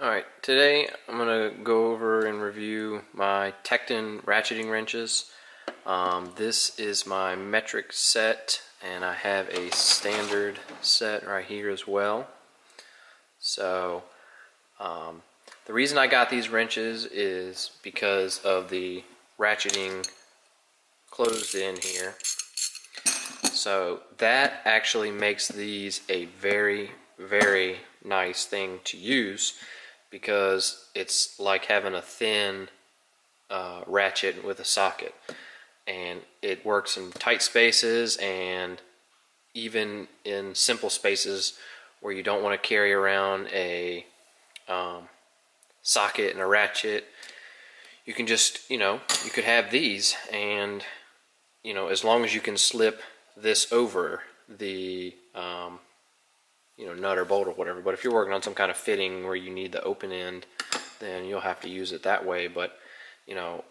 Alright, today I'm going to go over and review my Tekton Ratcheting Wrenches. This is my metric set, and I have a standard set right here as well. So, the reason I got these wrenches is because of the ratcheting closed in here. So that actually makes these a very, very nice thing to use, because it's like having a thin ratchet with a socket, and it works in tight spaces and even in simple spaces where you don't want to carry around a socket and a ratchet. You can just, you could have these, and as long as you can slip this over the nut or bolt or whatever. But if you're working on some kind of fitting where you need the open end, then you'll have to use it that way. But a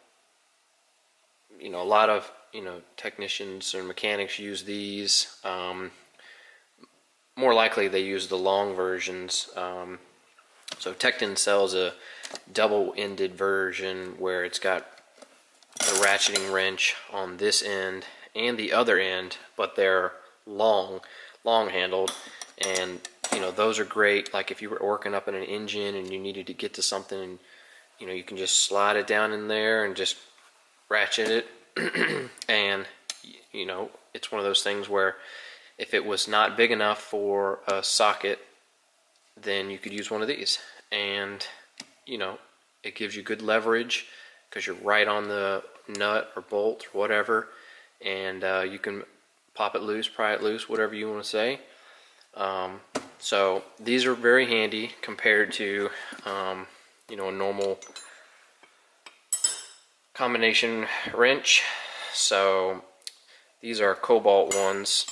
lot of technicians or mechanics use these. More likely they use the long versions. So Tecton sells a double-ended version where it's got the ratcheting wrench on this end and the other end, but they're long handled. And those are great, like if you were working up in an engine and you needed to get to something, and you can just slide it down in there and just ratchet it. And it's one of those things where if it was not big enough for a socket, then you could use one of these, and it gives you good leverage because you're right on the nut or bolt or whatever, and you can pop it loose, pry it loose, whatever you want to say. So these are very handy compared to a normal combination wrench. So these are Kobalt ones,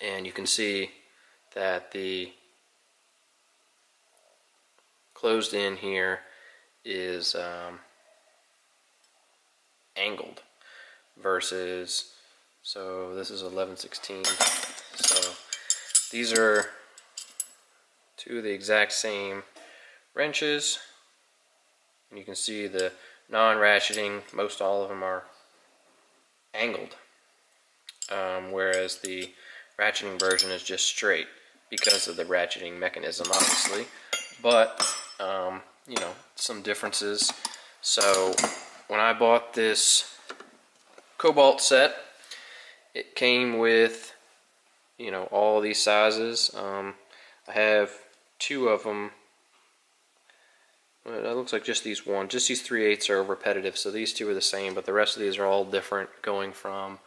and you can see that the closed in here is angled versus, so this is 11/16. So these are two of the exact same wrenches, and you can see the non-ratcheting, most all of them are angled, whereas the ratcheting version is just straight because of the ratcheting mechanism, obviously. But some differences. So when I bought this Kobalt set, it came with all these sizes. I have two of them. It looks like just these 3/8 are repetitive, so these two are the same, but the rest of these are all different, going from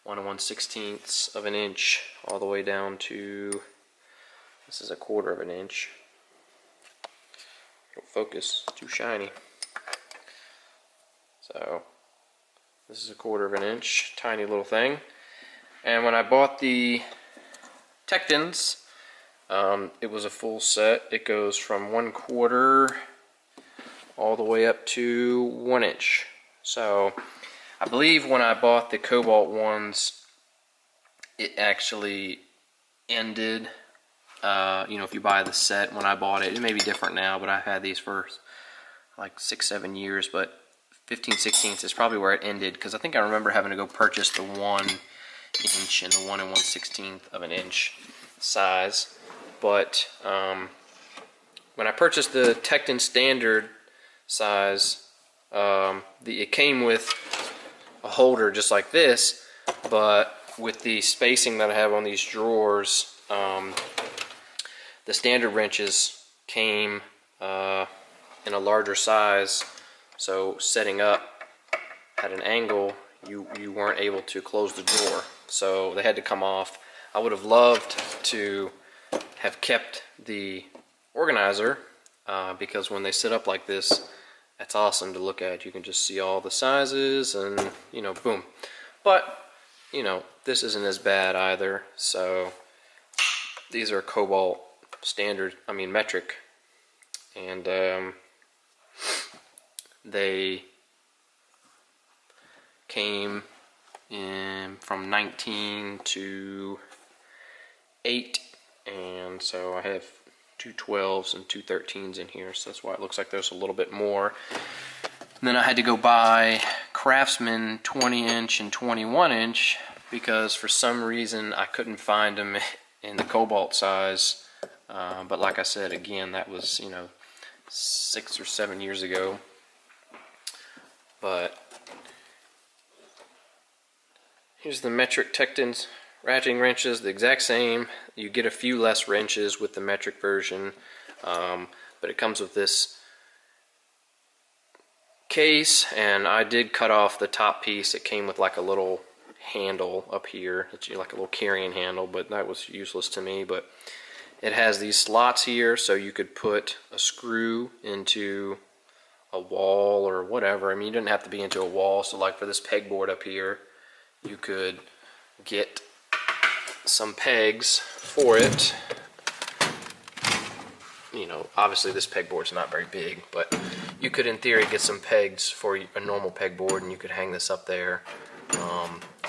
1 1/16 of an inch all the way down to, this is 1/4 of an inch. Don't focus, too shiny. So this is 1/4 of an inch, tiny little thing. And when I bought the Tectons, it was a full set. It goes from 1/4 all the way up to 1 inch. So I believe when I bought the Kobalt ones, it actually ended. If you buy the set, when I bought it, it may be different now, but I've had these for like 6-7 years. But 15/16 is probably where it ended, because I think I remember having to go purchase the 1 inch and the 1 1/16 of an inch size. But when I purchased the Tecton standard size, it came with a holder just like this, but with the spacing that I have on these drawers, the standard wrenches came in a larger size, so setting up at an angle, you weren't able to close the drawer, so they had to come off. I would have loved to have kept the organizer, because when they sit up like this, that's awesome to look at. You can just see all the sizes and boom. But this isn't as bad either. So these are Kobalt standard, metric, and they came in from 19 to 8, and so I have two 12s and two 13s in here, so that's why it looks like there's a little bit more. And then I had to go buy Craftsman 20-inch and 21-inch because for some reason I couldn't find them in the Kobalt size. But like I said, again, that was, you know, 6 or 7 years ago. But here's the metric Tekton ratcheting wrenches, the exact same. You get a few less wrenches with the metric version, but it comes with this case, and I did cut off the top piece. It came with like a little handle up here, it's like a little carrying handle, but that was useless to me. But it has these slots here, so you could put a screw into a wall or whatever. I mean, you didn't have to be into a wall. So like for this pegboard up here, you could get some pegs for it. You know, obviously this pegboard's not very big, but you could in theory get some pegs for a normal pegboard, and you could hang this up there.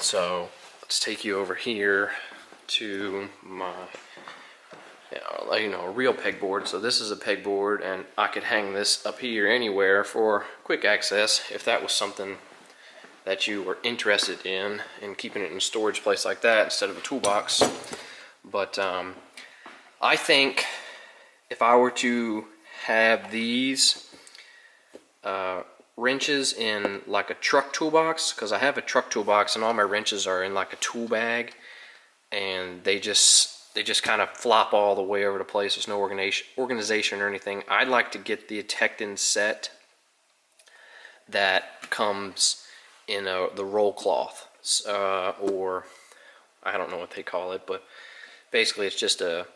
So let's take you over here to my a real pegboard. So this is a pegboard, and I could hang this up here anywhere for quick access if that was something that you were interested in keeping it in a storage place like that instead of a toolbox. But I think if I were to have these wrenches in like a truck toolbox, because I have a truck toolbox and all my wrenches are in like a tool bag, and they just kind of flop all the way over the place. There's no organization or anything. I'd like to get the Tekton set that comes in the roll cloth, or I don't know what they call it, but basically it's just a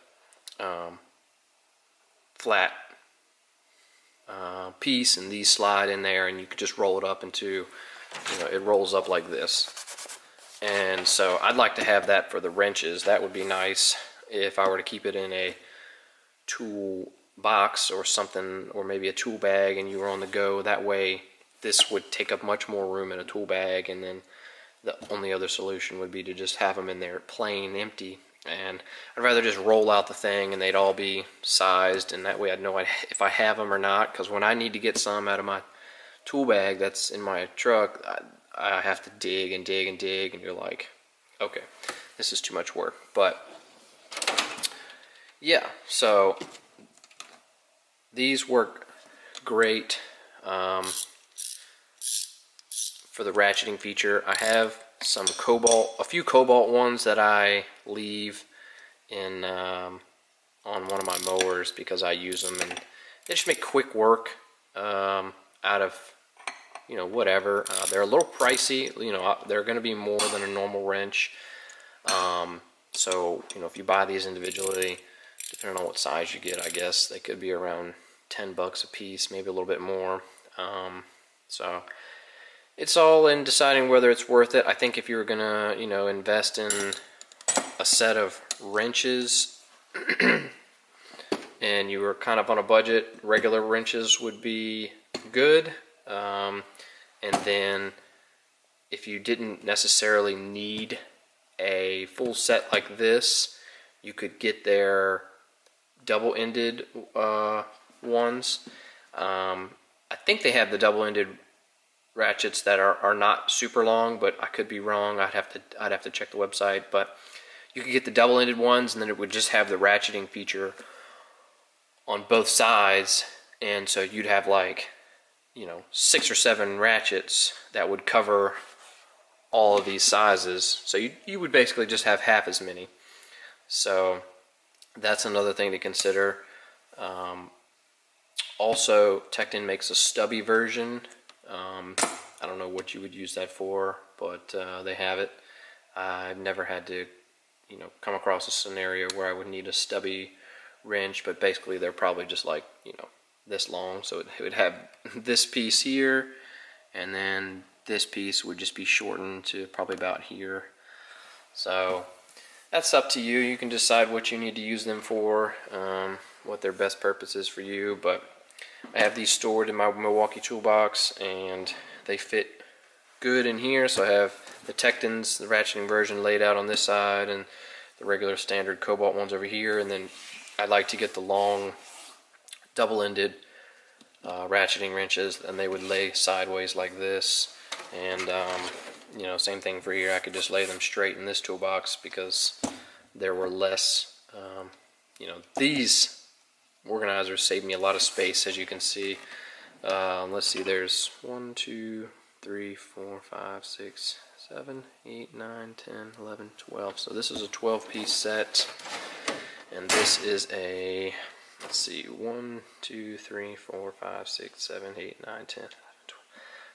flat piece, and these slide in there, and you could just roll it up into, you know, it rolls up like this. And so I'd like to have that for the wrenches. That would be nice if I were to keep it in a tool box or something, or maybe a tool bag, and you were on the go. That way this would take up much more room in a tool bag, and then the only other solution would be to just have them in there plain empty. And I'd rather just roll out the thing and they'd all be sized, and that way I'd know if I have them or not, because when I need to get some out of my tool bag that's in my truck, I have to dig and dig and dig, and you're like, okay, this is too much work. But yeah, so these work great for the ratcheting feature. I have some Kobalt, a few Kobalt ones that I leave in on one of my mowers because I use them, and they just make quick work out of, you know, whatever. They're a little pricey, you know, they're going to be more than a normal wrench. So, you know, if you buy these individually, depending on what size you get, I guess they could be around $10 a piece, maybe a little bit more. So it's all in deciding whether it's worth it. I think if you were gonna, you know, invest in a set of wrenches and you were kind of on a budget, regular wrenches would be good. And then if you didn't necessarily need a full set like this, you could get their double-ended ones. I think they have the double-ended ratchets that are not super long, but I could be wrong. I'd have to check the website. But you could get the double-ended ones, and then it would just have the ratcheting feature on both sides, and so you'd have like, you know, 6 or 7 ratchets that would cover all of these sizes. So you would basically just have half as many. So that's another thing to consider. Also, Tekton makes a stubby version. I don't know what you would use that for, but they have it. I've never had to, you know, come across a scenario where I would need a stubby wrench, but basically they're probably just like, you know, this long. So it would have this piece here, and then this piece would just be shortened to probably about here. So that's up to you. You can decide what you need to use them for, what their best purpose is for you. But I have these stored in my Milwaukee toolbox, and they fit good in here. So I have the Tektons, the ratcheting version, laid out on this side, and the regular standard Kobalt ones over here, and then I like to get the long double-ended ratcheting wrenches, and they would lay sideways like this. And you know, same thing for here. I could just lay them straight in this toolbox because there were less. You know, these organizers save me a lot of space, as you can see. Let's see, there's 1, 2, 3, 4, 5, 6, 7, 8, 9, 10, 11, 12. So this is a 12-piece set, and this is a, let's see, 1, 2, 3, 4, 5, 6, 7, 8, 9, 10, 11, 12,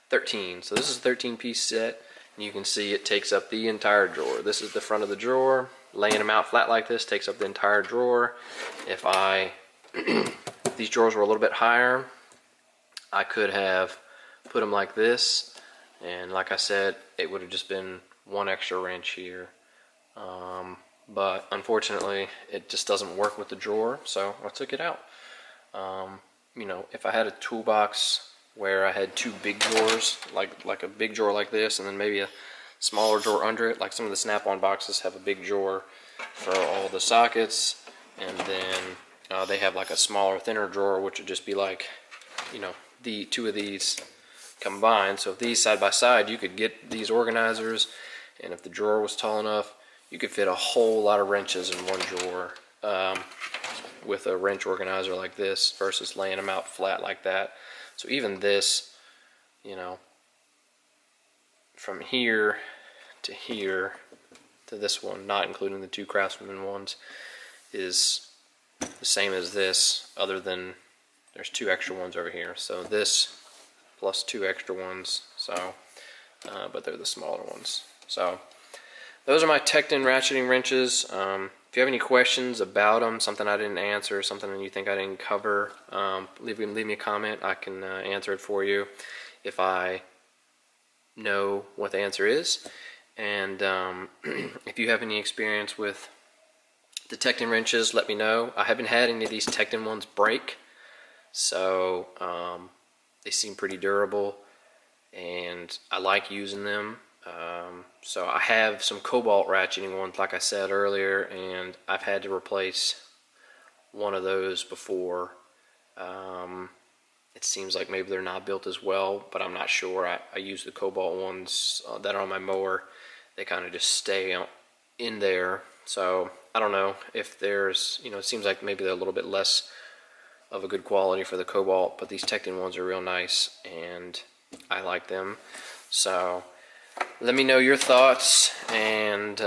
13. So this is a 13-piece set, and you can see it takes up the entire drawer. This is the front of the drawer. Laying them out flat like this takes up the entire drawer. If these drawers were a little bit higher, I could have put them like this, and like I said, it would have just been one extra wrench here. But unfortunately, it just doesn't work with the drawer, so I took it out. You know, if I had a toolbox where I had two big drawers, like a big drawer like this, and then maybe a smaller drawer under it, like some of the Snap-on boxes have a big drawer for all the sockets, and then they have like a smaller, thinner drawer, which would just be like, you know, the two of these combined. So if these side by side, you could get these organizers, and if the drawer was tall enough, you could fit a whole lot of wrenches in one drawer with a wrench organizer like this versus laying them out flat like that. So even this, you know, from here to here to this one, not including the two Craftsman ones, is the same as this, other than there's two extra ones over here. So this plus two extra ones, so but they're the smaller ones. So those are my Tekton ratcheting wrenches. If you have any questions about them, something I didn't answer, something you think I didn't cover, leave me a comment. I can answer it for you if I know what the answer is. And if you have any experience with the Tekton wrenches, let me know. I haven't had any of these Tekton ones break, so they seem pretty durable, and I like using them. So I have some Kobalt ratcheting ones, like I said earlier, and I've had to replace one of those before. It seems like maybe they're not built as well, but I'm not sure. I use the Kobalt ones that are on my mower. They kind of just stay in there. So I don't know if there's, you know, it seems like maybe they're a little bit less of a good quality for the Kobalt, but these Tekton ones are real nice, and I like them. So let me know your thoughts, and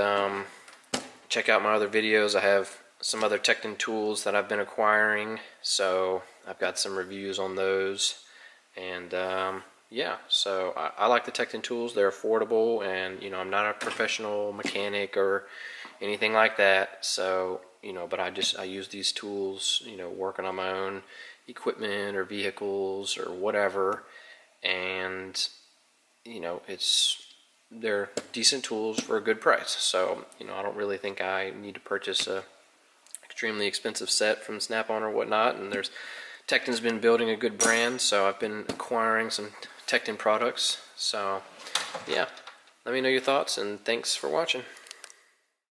check out my other videos. I have some other Tekton tools that I've been acquiring, so I've got some reviews on those. And yeah, so I like the Tekton tools. They're affordable, and you know, I'm not a professional mechanic or anything like that, so you know, but I use these tools, you know, working on my own equipment or vehicles or whatever, and you know, they're decent tools for a good price. So you know, I don't really think I need to purchase a extremely expensive set from Snap-on or whatnot. And Tekton's been building a good brand, so I've been acquiring some Tekton products. So yeah, let me know your thoughts, and thanks for watching.